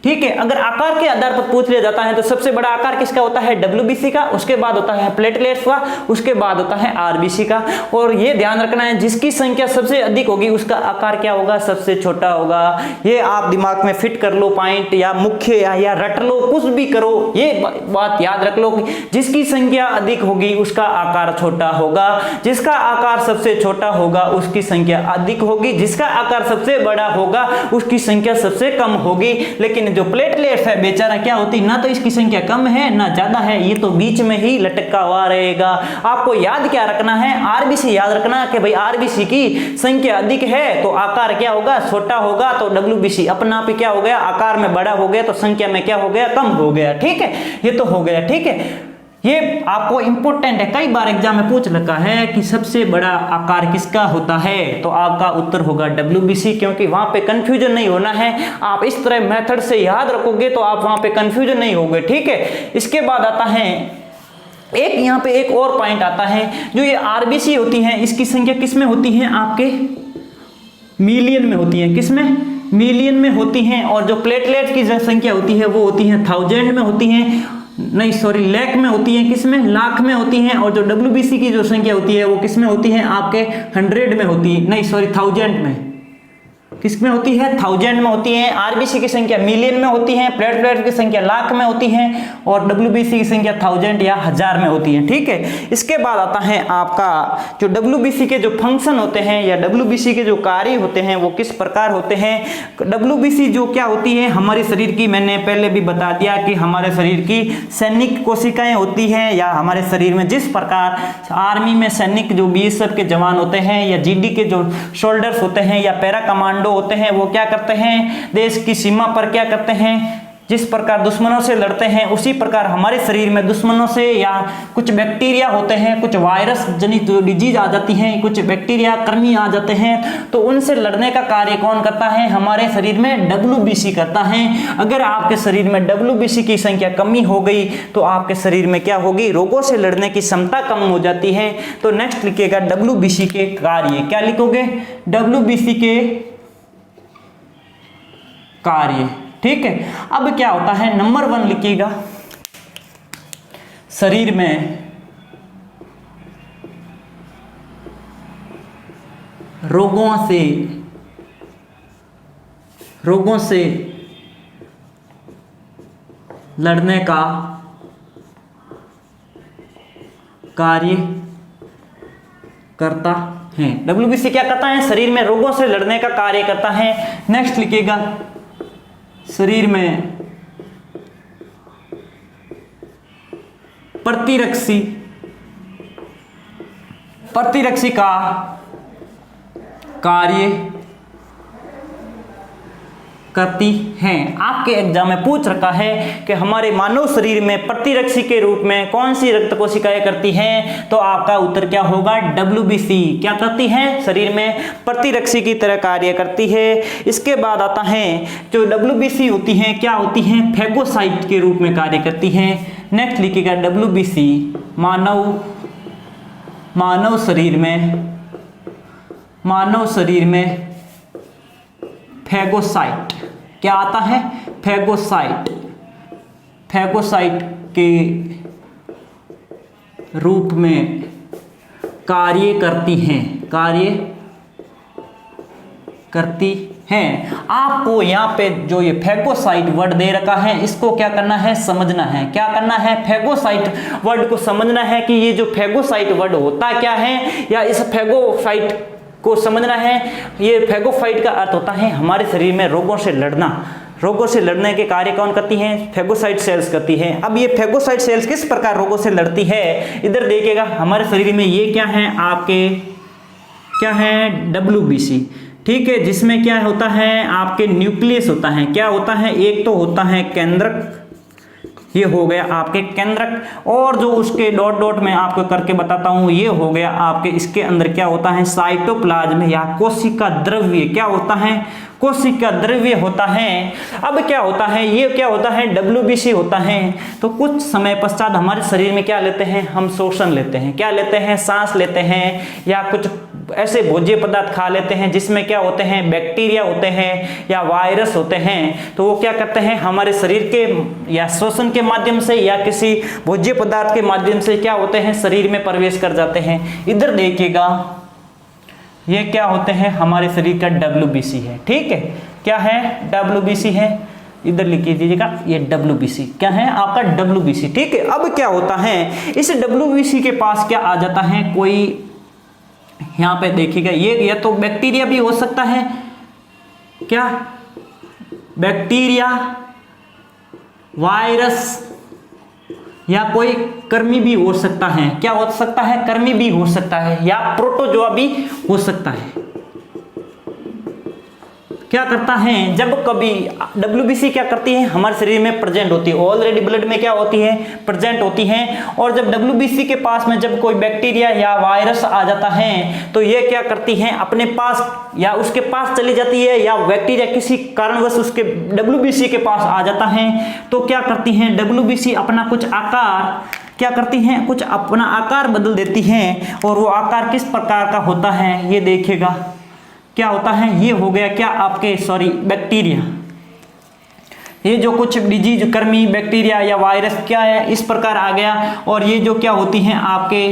ठीक है। अगर आकार के आधार पर पूछ लिया जाता है तो सबसे बड़ा आकार किसका होता है, डब्ल्यूबीसी का, उसके बाद होता है प्लेटलेट्स का, उसके बाद होता है आरबीसी का। और ये ध्यान रखना है जिसकी संख्या सबसे अधिक होगी उसका आकार क्या होगा, सबसे छोटा होगा। ये आप दिमाग में फिट कर लो पॉइंट, या मुख्य या रट लो, कुछ भी करो, ये बात याद रख लो कि जिसकी संख्या अधिक होगी उसका आकार छोटा होगा, जिसका आकार सबसे छोटा होगा उसकी संख्या अधिक होगी, जिसका आकार सबसे बड़ा होगा उसकी संख्या सबसे कम होगी। लेकिन जो प्लेटलेट्स है बेचारा क्या होती, ना तो इसकी संख्या कम है ना ज्यादा है, ये तो बीच में ही लटका हुआ रहेगा। आपको याद क्या रखना है, आरबीसी याद रखना कि भाई आरबीसी की संख्या अधिक है तो आकार क्या होगा, छोटा होगा। तो डब्ल्यूबीसी अपना आप क्या हो गया, आकार में बड़ा हो गया तो संख्या में क्या हो गया, कम हो गया। ठीक है, ये तो हो गया। ठीक है, ये आपको इंपॉर्टेंट है, कई बार एग्जाम में पूछ रखा है कि सबसे बड़ा आकार किसका होता है, तो आपका उत्तर होगा डब्ल्यूबीसी, क्योंकि वहां पे कंफ्यूजन नहीं होना है। आप इस तरह मेथड से याद रखोगे तो आप वहां पे कंफ्यूजन नहीं होगे। ठीक है, इसके बाद आता है एक, यहाँ पे एक और पॉइंट आता है, जो ये आरबीसी होती है इसकी संख्या किस में होती है, आपके मिलियन में होती है। किस में, मिलियन में होती हैं। और जो प्लेटलेट की संख्या होती है वो होती है थाउजेंड में होती है, नहीं सॉरी लाख में होती है। किस में, लाख में होती है। और जो डब्ल्यूबीसी की जो संख्या होती है वो किस में होती है, आपके 100 में होती है, नहीं सॉरी 1000 में। किस में होती है, 1000 में होती है। आरबीसी की संख्या मिलियन में होती है, प्लेटलेट की संख्या लाख में होती है, और डब्ल्यूबीसी की संख्या 1000 या 1000 में होती है। ठीक है, इसके बाद आता है आपका जो डब्ल्यूबीसी के जो फंक्शन होते हैं या डब्ल्यूबीसी के जो कार्य होते हैं वो किस प्रकार होते हैं। डब्ल्यूबीसी जो क्या होती है हमारे शरीर की, मैंने पहले भी बता दिया कि हमारे शरीर की सैनिक कोशिकाएं होती हैं, या हमारे शरीर में जिस प्रकार आर्मी में सैनिक जो बीएसएफ के जवान होते हैं, या जीडी के जो सोल्जर्स होते हैं, या पैरा कमांडो होते हैं, वो क्या करते हैं, देश की सीमा पर क्या करते हैं, जिस प्रकार दुश्मनों से लड़ते हैं उसी प्रकार हमारे शरीर में दुश्मनों से या कुछ बैक्टीरिया होते हैं, कुछ वायरस जनित डिजीज आ जाती हैं, कुछ बैक्टीरिया कृमि आ जाते हैं, तो उनसे लड़ने का कार्य कौन करता है, हमारे शरीर में डब्ल्यूबीसी करता है। अगर आपके शरीर में डब्ल्यूबीसी की संख्या कमी हो गई तो आपके शरीर में क्या होगी, रोगों से लड़ने की क्षमता कम हो जाती है। तो नेक्स्ट लिखिएगा डब्ल्यूबीसी के कार्य, क्या लिखोगे, डब्ल्यूबीसी के कार्य। ठीक है, अब क्या होता है, नंबर 1 लिखिएगा, शरीर में रोगों से लड़ने का कार्य करता है। डब्ल्यूबीसी क्या करता है, शरीर में रोगों से लड़ने का कार्य करता है। नेक्स्ट लिखिएगा, शरीर में प्रतिरक्षी का कार्य करती हैं। आपके एग्जाम में पूछ रखा है कि हमारे मानव शरीर में प्रतिरक्षी के रूप में कौन सी रक्त कोशिकाएं करती हैं, तो आपका उत्तर क्या होगा, डब्ल्यूबीसी क्या करती हैं, शरीर में प्रतिरक्षी की तरह कार्य करती है। इसके बाद आता है जो डब्ल्यूबीसी होती हैं क्या होती हैं, फैगोसाइट के रूप में कार्य करती हैं। नेक्स्ट लिखिएगा, डब्ल्यूबीसी मानव शरीर में फैगोसाइट क्या आता है, फैगोसाइट के रूप में कार्य करती हैं। आपको यहाँ पे जो ये फैगोसाइट वर्ड दे रखा है इसको क्या करना है, समझना है। क्या करना है, फैगोसाइट वर्ड को समझना है कि ये जो फैगोसाइट वर्ड होता क्या है, या इस फैगोसाइट को समझना है। ये फैगोसाइट का अर्थ होता है हमारे शरीर में रोगों से लड़ने के कार्य कौन करती हैं, फैगोसाइट सेल्स करती हैं। अब ये फैगोसाइट सेल्स किस प्रकार रोगों से लड़ती है, इधर देखिएगा, हमारे शरीर में ये क्या है, आपके क्या है, डब्ल्यूबीसी। ठीक है, जिसमें क्या होता है, आपके न्यूक्लियस होता है। क्या होता है, एक तो होता है केंद्रक, ये हो गया आपके केंद्रक, और जो उसके डॉट डॉट में आपको करके बताता हूं ये हो गया आपके, इसके अंदर क्या होता है, साइटोप्लाज्म या कोशिका द्रव्य। क्या होता है, कोशिका द्रव्य होता है। अब क्या होता है, ये क्या होता है, डब्ल्यूबीसी होता है। तो कुछ समय पश्चात हमारे शरीर में क्या लेते हैं, हम शोषण लेते हैं। क्या लेते हैं, सांस लेते हैं, या कुछ ऐसे भोज्य पदार्थ खा लेते हैं जिसमें क्या होते हैं, बैक्टीरिया होते हैं या वायरस होते हैं, तो वो क्या करते हैं हमारे शरीर के या श्वसन के माध्यम से या किसी भोज्य पदार्थ के माध्यम से क्या होते हैं, शरीर में प्रवेश कर जाते हैं। इधर देखिएगा, ये क्या होते हैं, हमारे शरीर का WBC है, ठीक है, क्या है, WBC है, इधर लिख दीजिएगा, ये WBC क्या है आपका, WBC, ठीक है। अब क्या होता है, इस WBC के पास क्या आ जाता है, कोई यहाँ पे देखिएगा, ये तो बैक्टीरिया भी हो सकता है, क्या, बैक्टीरिया, वायरस या कोई कृमि भी हो सकता है, क्या हो सकता है, कृमि भी हो सकता है या प्रोटोजोआ भी हो सकता है। क्या करता है, जब कभी WBC क्या करती है, हमारे शरीर में प्रेजेंट होती है, ऑलरेडी ब्लड में क्या होती है, प्रेजेंट होती है, और जब WBC के पास में जब कोई बैक्टीरिया या वायरस आ जाता है तो ये क्या करती है, अपने पास या उसके पास चली जाती है, या बैक्टीरिया किसी कारणवश उसके WBC के पास आ जाता है तो क्या करती हैं, WBC अपना कुछ आकार क्या करती हैं, कुछ अपना आकार बदल देती हैं, और वो आकार किस प्रकार का होता है, ये देखिएगा क्या होता है, ये हो गया क्या आपके बैक्टीरिया, ये जो कुछ डिजीज, कृमि, बैक्टीरिया या वायरस क्या है इस प्रकार आ गया, और ये जो क्या होती हैं आपके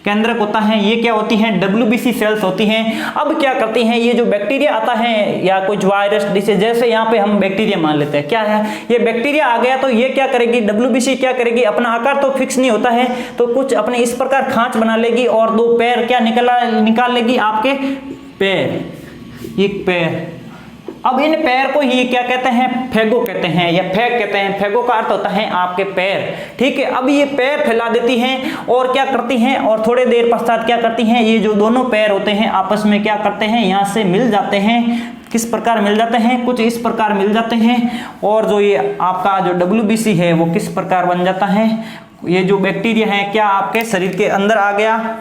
केंद्रक होता है, ये क्या होती हैं, WBC सेल्स होती हैं। अब क्या करती हैं, ये जो बैक्टीरिया आता है या कुछ वायरस डिसीज, जैसे यहाँ पे हम बैक्टीरिया मान लेते हैं, क्या है, ये बैक्टीरिया आ गया तो ये क्या करेगी, WBC क्या करेगी, अपना आकार तो फिक्स नहीं होता है तो कुछ अपने इस प्रकार खांच बना लेगी और दो पैर क्या निकाल लेगी आपके पैर, एक पैर। अब इन पैर को ही क्या कहते हैं, फैगो कहते हैं या फैग कहते हैं। फैगो का अर्थ होता है आपके पैर, ठीक है। अब ये पैर फैला देती हैं और क्या करती हैं, और थोड़े देर पश्चात क्या करती हैं, ये जो दोनों पैर होते हैं आपस में क्या करते हैं, यहाँ से मिल जाते हैं। किस प्रकार मिल जाते हैं, कुछ इस प्रकार मिल जाते हैं, और जो ये आपका जो WBC है वो किस प्रकार बन जाता है, ये जो बैक्टीरिया है क्या आपके शरीर के अंदर आ गया,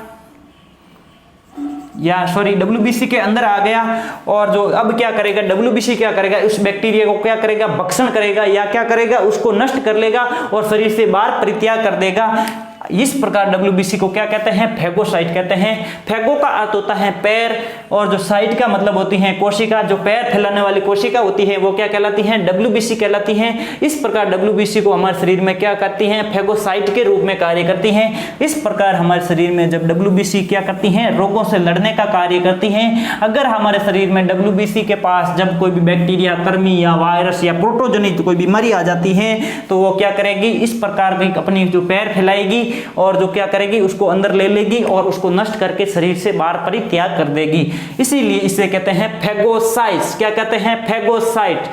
या WBC के अंदर आ गया, और जो अब क्या करेगा, WBC क्या करेगा, उस बैक्टीरिया को क्या करेगा, भक्षण करेगा या क्या करेगा, उसको नष्ट कर लेगा और शरीर से बाहर परित्याग कर देगा। इस प्रकार WBC को क्या कहते हैं, फैगोसाइट कहते हैं। फैगो का अर्थ होता है पैर, और जो साइट का मतलब होती है कोशिका, जो पैर फैलाने वाली कोशिका होती है वो क्या कहलाती है, WBC कहलाती है। इस प्रकार WBC को हमारे शरीर में क्या करती हैं, फैगोसाइट के रूप में कार्य करती हैं। इस प्रकार हमारे शरीर में जब WBC क्या करती हैं, रोगों से लड़ने का कार्य करती हैं। अगर हमारे शरीर में WBC के पास जब कोई भी बैक्टीरिया, कृमि या वायरस या प्रोटोजनित कोई बीमारी आ जाती है तो वो क्या करेगी, इस प्रकार की अपनी जो पैर फैलाएगी और जो क्या करेगी, उसको अंदर ले लेगी और उसको नष्ट करके शरीर से बाहर परित्याग कर देगी। इसीलिए इसे कहते हैं फैगोसाइट्स। क्या कहते हैं, फैगोसाइट।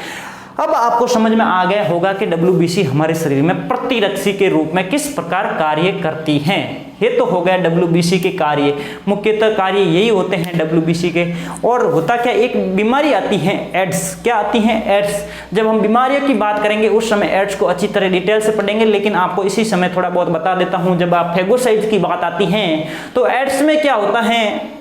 अब आपको समझ में आ गया होगा कि WBC हमारे शरीर में प्रतिरक्षी के रूप में किस प्रकार कार्य करती हैं। ये तो हो गया WBC के कार्य, मुख्यतः कार्य यही होते हैं WBC के। और होता क्या, एक बीमारी आती है एड्स। क्या आती है, एड्स। जब हम बीमारियों की बात करेंगे उस समय एड्स को अच्छी तरह डिटेल से पढ़ेंगे, लेकिन आपको इसी समय थोड़ा बहुत बता देता हूं। जब आप फैगोसाइट्स की बात आती है तो एड्स में क्या होता है,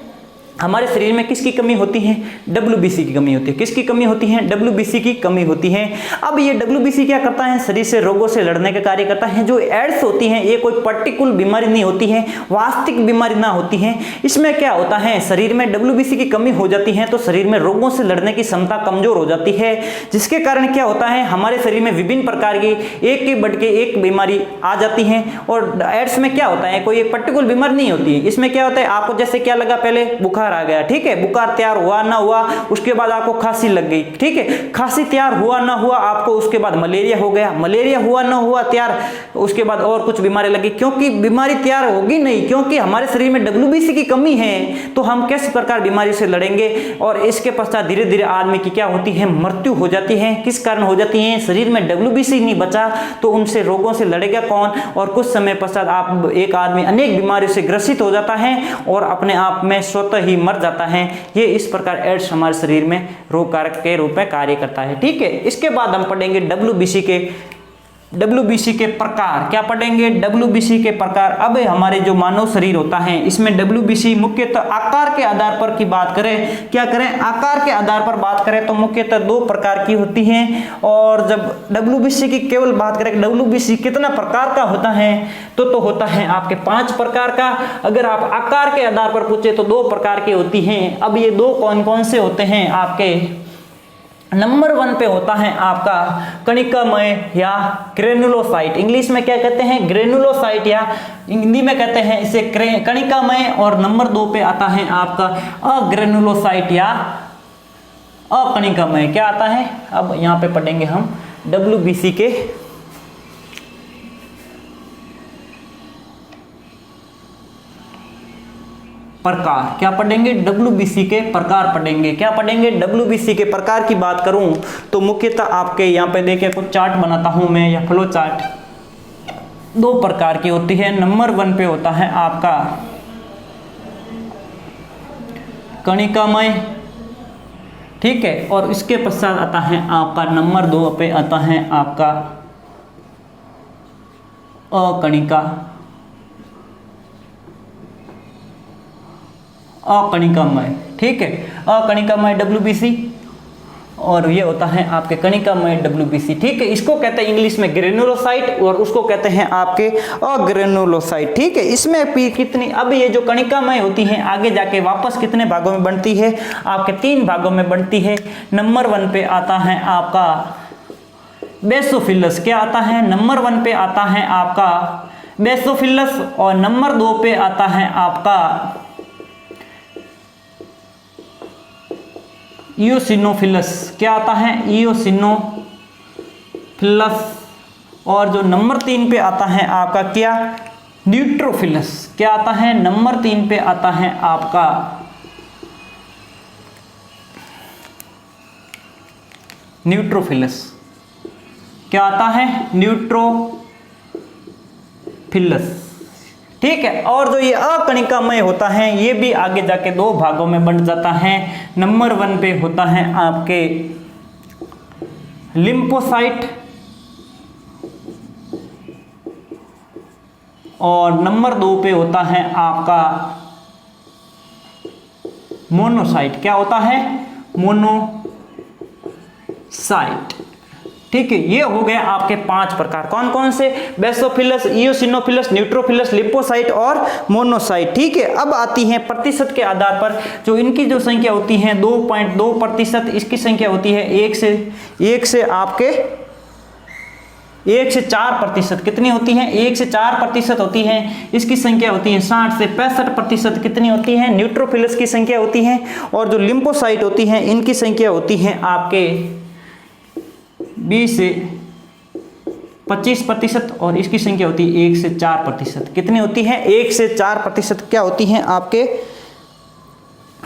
हमारे शरीर में किसकी कमी होती है, WBC की कमी होती है। किसकी कमी होती है, WBC की कमी होती है। अब ये WBC क्या करता है, शरीर से रोगों से लड़ने का कार्य करता है। जो एड्स होती हैं ये कोई पर्टिकुलर बीमारी नहीं होती है, वास्तविक बीमारी ना होती है। इसमें क्या होता है, शरीर में WBC की कमी हो जाती है तो शरीर में रोगों से लड़ने की क्षमता कमजोर हो जाती है, जिसके कारण क्या होता है, हमारे शरीर में विभिन्न प्रकार की एक के बढ़ के एक बीमारी आ जाती है। और एड्स में क्या होता है, कोई एक पर्टिकुलर बीमारी नहीं होती है। इसमें क्या होता है, आपको जैसे क्या लगा, पहले बुखार आ गया, ठीक है, बुखार तैयार हुआ ना हुआ, उसके बाद आपको खांसी लग गई, ठीक है, खांसी तैयार हुआ ना हुआ, आपको उसके बाद मलेरिया हो गया, मलेरिया हुआ ना हुआ तैयार, उसके बाद और कुछ बीमारी लगी, क्योंकि बीमारी तैयार होगी नहीं, क्योंकि हमारे शरीर में WBC की कमी है। तो हम किस प्रकार बीमारी से लड़ेंगे, और इसके पश्चात धीरे धीरे आदमी की क्या होती है, मृत्यु हो जाती है। किस कारण हो जाती है, शरीर में WBC नहीं बचा तो उनसे रोगों से लड़ेगा कौन, और कुछ समय पश्चात आप एक आदमी अनेक बीमारियों से ग्रसित हो जाता है और अपने आप में स्वतः ही मर जाता है। ये इस प्रकार एड्स हमारे शरीर में रोग कारक के रूप में कार्य करता है, ठीक है। इसके बाद हम पढ़ेंगे WBC के WBC के प्रकार, क्या पढ़ेंगे? WBC के प्रकार। अब हमारे जो मानव शरीर होता है इसमें WBC मुख्यतः आकार के आधार पर की बात करें, क्या करें? आकार के आधार पर बात करें तो मुख्यतः 2 प्रकार की होती हैं। और जब WBC की केवल बात करें WBC कितना प्रकार का होता है तो होता है आपके 5 प्रकार का। अगर आप आकार के आधार पर पूछे तो 2 प्रकार की होती हैं। अब ये 2 कौन कौन से होते हैं आपके? नंबर 1 पे होता है आपका कणिकामय या ग्रेनुलोसाइट, इंग्लिश में क्या कहते हैं? ग्रेनुलोसाइट, या हिंदी में कहते हैं इसे कणिकामय। और नंबर 2 पे आता है आपका अग्रेनुलोसाइट या अकणिकामय, क्या आता है? अब यहाँ पे पढ़ेंगे हम WBC के प्रकार, क्या पढ़ेंगे? WBC के प्रकार पढ़ेंगे। क्या पढ़ेंगे? WBC के प्रकार की बात करूं तो मुख्यतः आपके यहाँ पे देखिए कुछ चार्ट बनाता हूं मैं, या फ्लो चार्ट। 2 प्रकार की होती है। नंबर 1 पे होता है आपका कणिकामय, ठीक है, और इसके पश्चात आता है आपका नंबर 2 पे आता है आपका अकणिकामय, ठीक है, अकणिकामय WBC। और ये होता है आपके कणिकामय WBC, ठीक है। इसको कहते हैं इंग्लिश में ग्रेनुलोसाइट और उसको कहते हैं आपके अग्रेनुलोसाइट, ठीक है। इसमें कितनी, अब ये जो कणिकामय होती है आगे जाके वापस कितने भागों में बनती है? आपके 3 भागों में बनती है। नंबर 1 पे आता है आपका बेसोफिलस, क्या आता है? नंबर 1 पे आता है आपका बेसोफिलस, और नंबर 2 पे आता है आपका इयोसिनोफिलस, क्या आता है? इयोसिनोफिलस। और जो नंबर 3 पे आता है आपका क्या? न्यूट्रोफिलस, क्या आता है? नंबर 3 पे आता है आपका न्यूट्रोफिलस, क्या आता है? न्यूट्रोफिलस, ठीक है। और जो ये अकणिकामय होता है ये भी आगे जाके 2 भागों में बंट जाता है। नंबर 1 पे होता है आपके लिम्फोसाइट, और नंबर 2 पे होता है आपका मोनोसाइट, क्या होता है? मोनोसाइट, ठीक है। ये हो गए आपके 5 प्रकार, कौन कौन से? बेसोफिलस, इयोसिनोफिलस, न्यूट्रोफिलस, लिम्फोसाइट और मोनोसाइट, ठीक है। अब आती है प्रतिशत के आधार पर, जो इनकी जो संख्या होती है 2.2%, इसकी संख्या होती है 1 से आपके 1 से 4%, कितनी होती है? 1 से 4% होती है। इसकी संख्या होती है 60 से 65%, कितनी होती है? न्यूट्रोफिलस की संख्या होती है। और जो लिम्फोसाइट होती है इनकी संख्या होती है आपके 20 से 25%, और इसकी संख्या होती है 1 से 4%, कितनी होती है? 1 से 4%, क्या होती है आपके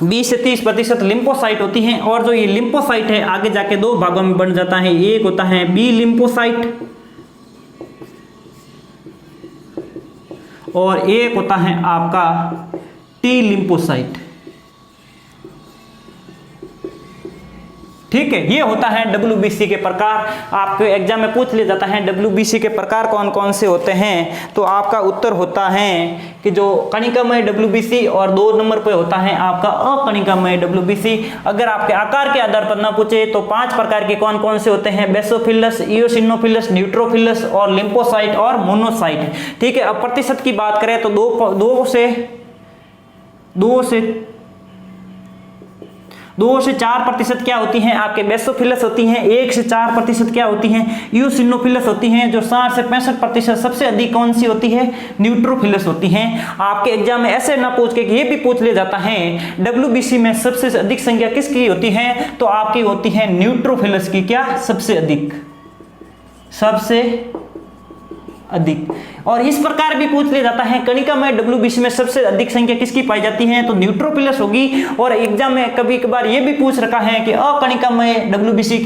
20 से 30% लिम्फोसाइट होती हैं। और जो ये लिम्फोसाइट है आगे जाके 2 भागों में बन जाता है। एक होता है बी लिम्फोसाइट और एक होता है आपका टी लिम्फोसाइट, ठीक है। ये होता है WBC के प्रकार। आपके एग्जाम में पूछ लिया जाता है WBC के प्रकार कौन कौन से होते हैं, तो आपका उत्तर होता है कि जो कणिकामय WBC, और 2 नंबर पे होता है आपका अकणिकामय WBC। अगर आपके आकार के आधार पर ना पूछे तो 5 प्रकार के कौन कौन से होते हैं? बेसोफिलस, इयोसिनोफिलस, न्यूट्रोफिलस और लिम्फोसाइट और मोनोसाइट, ठीक है। अब प्रतिशत की बात करें तो 2 से 4% क्या होती हैं? आपके बेसोफिलस होती हैं। 1 से 4% क्या होती हैं? इयोसिनोफिलस होती हैं। जो 60 से 65% सबसे अधिक कौन सी होती है? न्यूट्रोफिलस होती हैं। आपके एग्जाम में ऐसे ना पूछ के ये भी पूछ लिया जाता है WBC में सबसे अधिक संख्या किसकी होती है, तो आपकी होती है न्यूट्रोफिलस की। क्या? सबसे अधिक अधिक। और इस प्रकार भी पूछ लिया जाता है कणिका में डब्ल्यूबीसी में सबसे अधिक संख्या किसकी पाई जाती है, तो न्यूट्रोफिलस होगी। और एग्जाम में कभी कभार ये भी पूछ रखा है कि अकणिका में डब्ल्यूबीसी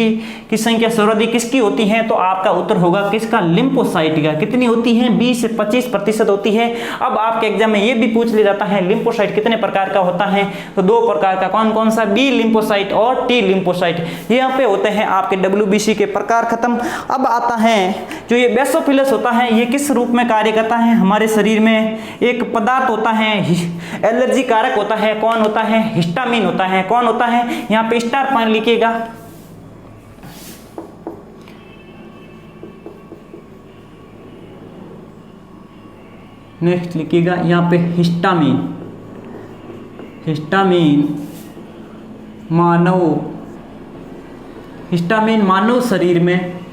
की संख्या सर्वाधिक किसकी होती है, तो आपका उत्तर होगा किसका, लिम्फोसाइट का। कितनी होती है, 20 से 25% होती है। अब आपके एग्जाम में ये भी पूछ लिया जाता है लिम्फोसाइट कितने प्रकार का होता है, तो 2 प्रकार का। कौन कौन सा, बी लिम्फोसाइट और टी लिम्फोसाइट। यहाँ पे होते हैं आपके डब्ल्यूबीसी के प्रकार खत्म। अब आता है जो ये बेसोफिलस होता है, ये किस रूप में कार्य करता है, हमारे शरीर में एक पदार्थ होता है एलर्जी कारक होता है। कौन होता है, हिस्टामिन होता है। कौन होता है, यहाँ पे स्टार पॉइंट लिखिएगा। नेक्स्ट लिखिएगा यहाँ पे हिस्टामिन। हिस्टामिन मानव शरीर में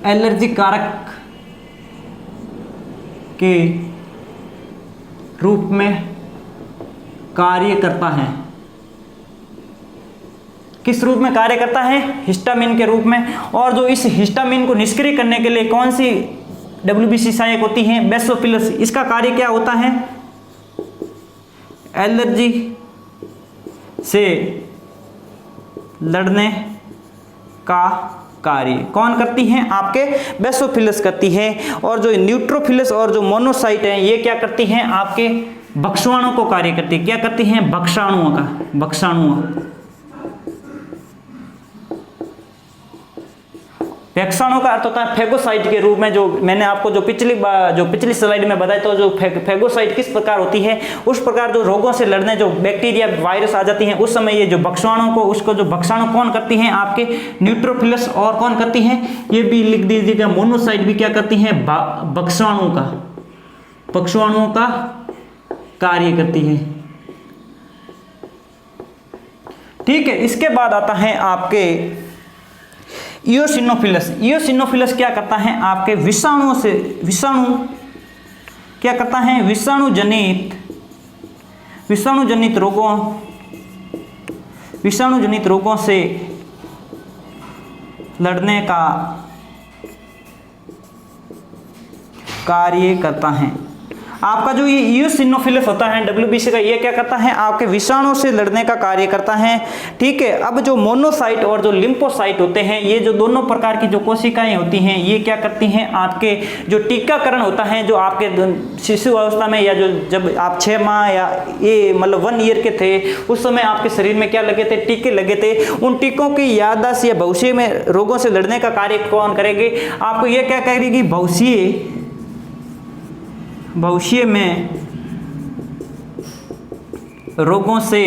एलर्जी कारक के रूप में कार्य करता है। किस रूप में कार्य करता है, हिस्टामिन के रूप में। और जो इस हिस्टामिन को निष्क्रिय करने के लिए कौन सी डब्ल्यूबीसी सहायक होती है, बेसोफिलस। इसका कार्य क्या होता है, एलर्जी से लड़ने का कार्य कौन करती हैं, आपके बेसोफिलस करती है। और जो न्यूट्रोफिलस और जो मोनोसाइट हैं, ये क्या करती हैं, आपके भक्षाणु को कार्य करती है। क्या करती हैं, भक्षाणुओं का अर्थ होता है फेगोसाइट के रूप में। जो मैंने आपको जो पिछली स्लाइड में बताया, तो जो फेगोसाइट किस प्रकार होती है, उस प्रकार जो रोगों से लड़ने जो बैक्टीरिया वायरस आ जाती हैं, उस समय ये जो भक्षाणु को उसको जो भक्षाणु कौन करती हैं, आपके न्यूट्रोफिलस। और कौन करती हैं, ये भी लिख दीजिएगा, मोनोसाइट भी क्या करती हैं, भक्षाणुओं का कार्य करती है। ठीक है, इसके बाद आता है आपके इयोसिनोफिलस क्या करता है, आपके क्या करता है, विषाणुजनित रोगों से लड़ने का कार्य करता है। आपका जो ये इयोसिनोफिलस होता है डब्ल्यूबीसी का, ये क्या करता है, आपके विषाणु से लड़ने का कार्य करता है। ठीक है, अब जो मोनोसाइट और जो लिम्फोसाइट होते हैं, ये जो दोनों प्रकार की जो कोशिकाएं होती हैं, ये क्या करती हैं, आपके जो टीकाकरण होता है, जो आपके शिशु अवस्था में या जो जब आप 6 माह या ये मतलब 1 ईयर के थे, उस समय आपके शरीर में क्या लगे थे, टीके लगे थे। उन टीकों की याददाश्त या भविष्य में रोगों से लड़ने का कार्य कौन करेगी, आपको ये क्या करेगी, भविष्य में रोगों से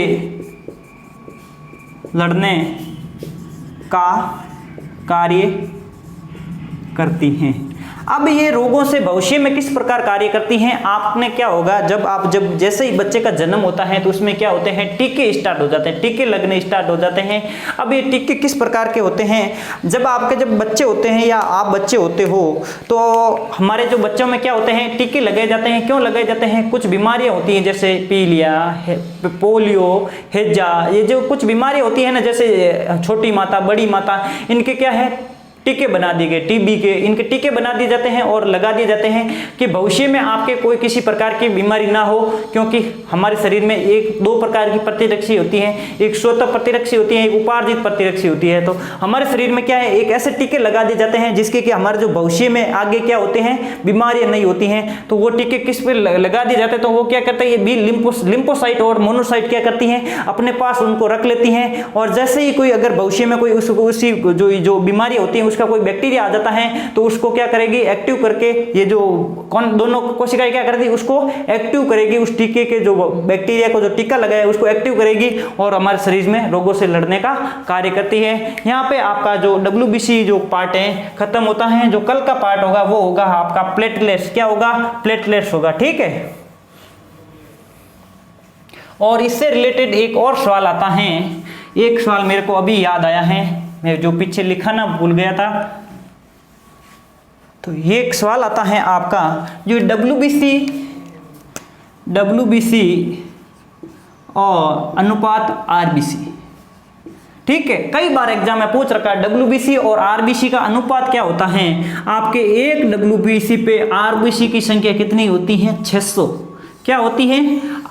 लड़ने का कार्य करती हैं। अब ये रोगों से भविष्य में किस प्रकार कार्य करती हैं, आपने क्या होगा, जब जैसे ही बच्चे का जन्म होता है तो उसमें क्या होते हैं, टीके स्टार्ट हो जाते हैं, टीके लगने स्टार्ट हो जाते हैं। अब ये टीके किस प्रकार के होते हैं, जब बच्चे होते हैं या आप बच्चे होते हो, तो हमारे जो बच्चों में क्या होते हैं, टीके लगाए जाते हैं। क्यों लगाए जाते हैं, कुछ बीमारियां होती हैं जैसे पीलिया, पोलियो, हैजा, ये जो कुछ बीमारियां होती है ना, जैसे छोटी माता, बड़ी माता, इनके क्या है, टीके बना दिए गए, टीबी के, इनके टीके बना दिए जाते हैं और लगा दिए जाते हैं कि भविष्य में आपके कोई किसी प्रकार की बीमारी ना हो। क्योंकि हमारे शरीर में 2 प्रकार की प्रतिरक्षी होती है, एक स्वतः प्रतिरक्षी होती है, एक उपार्जित प्रतिरक्षी होती है। तो हमारे शरीर में क्या है, एक ऐसे टीके लगा दिए जाते हैं जिसके कि हमारे जो भविष्य में आगे क्या होते हैं, बीमारियां नहीं होती हैं। तो वो टीके किस पे लगा दिए जाते हैं, तो वो क्या करते हैं, ये भी लिम्फोसाइट और मोनोसाइट क्या करती हैं, अपने पास उनको रख लेती हैं। और जैसे ही कोई अगर भविष्य में कोई उसी जो बीमारी होती है उसका कोई बैक्टीरिया आ जाता है, तो उसको क्या करेगी, एक्टिव करके, ये जो दोनों कोशिकाएं क्या करती है, उसको एक्टिव करेगी, उस टीके के जो बैक्टीरिया को जो टीका लगाया उसको एक्टिव करेगी और हमारे शरीर में रोगों से लड़ने का कार्य करती है। यहाँ पे आपका जो डब्ल्यूबीसी जो पार्ट है खत्म होता है। जो कल का पार्ट होगा वो होगा आपका प्लेटलेट्स। क्या होगा, प्लेटलेट्स होगा। ठीक है, और इससे रिलेटेड एक और सवाल आता है, एक सवाल मेरे को अभी याद आया है, मैं जो पीछे लिखा ना भूल गया था। तो ये एक सवाल आता है आपका, जो डब्ल्यूबीसी और अनुपात आरबीसी, ठीक है, कई बार एग्जाम में पूछ रखा है डब्ल्यूबीसी और आरबीसी का अनुपात क्या होता है। आपके एक डब्ल्यूबीसी पे आरबीसी की संख्या कितनी होती है? 600। क्या होती है?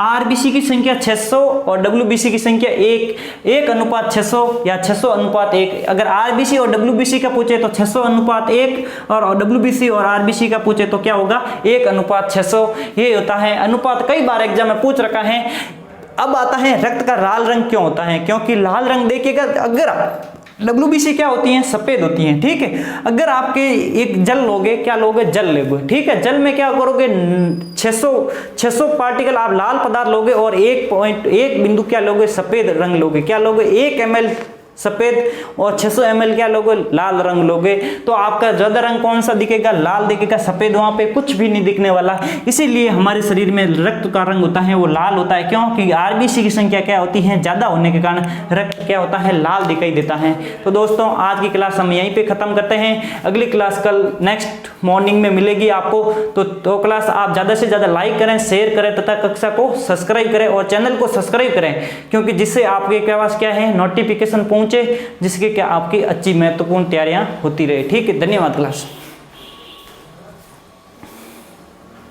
आरबीसी की संख्या 600 और डब्ल्यूबीसी की संख्या 1:600 या 600:1। अगर आरबीसी और डब्ल्यूबीसी का पूछे तो 600:1 और डब्ल्यूबीसी और आरबीसी का पूछे तो क्या होगा? 1:600। ये होता है अनुपात, कई बार एग्जाम में पूछ रखा है। अब आता है रक्त का लाल रंग क्यों होता है? क्योंकि लाल रंग देखिएगा, अगर डब्ल्यूबीसी क्या होती हैं? सफेद होती हैं, ठीक है। अगर आपके एक जल लोगे, क्या लोगे? जल लोगे, ठीक है। जल में क्या करोगे? 600 पार्टिकल आप लाल पदार्थ लोगे और 1 बिंदु क्या लोगे? सफेद रंग लोगे। क्या लोगे? 1 ml सफेद और 600 ml क्या लोगे? लाल रंग लोगे। तो आपका ज्यादा रंग कौन सा दिखेगा? लाल दिखेगा। सफेद वहां पे कुछ भी नहीं दिखने वाला। इसीलिए हमारे शरीर में रक्त का रंग होता है वो लाल होता है। क्यों? क्योंकि आरबीसी की संख्या क्या होती है? ज्यादा होने के कारण रक्त क्या होता है? लाल दिखाई देता है। तो दोस्तों आज की क्लास हम यहीं पे खत्म करते हैं। अगली क्लास कल नेक्स्ट मॉर्निंग में मिलेगी आपको। तो क्लास आप ज्यादा से ज्यादा लाइक करें, शेयर करें तथा कक्षा को सब्सक्राइब करें और चैनल को सब्सक्राइब करें, क्योंकि जिससे आपके पास क्या है? नोटिफिकेशन पहुंचे, जिसके क्या आपकी अच्छी महत्वपूर्ण तैयारियां होती रहे। ठीक है, धन्यवाद क्लास।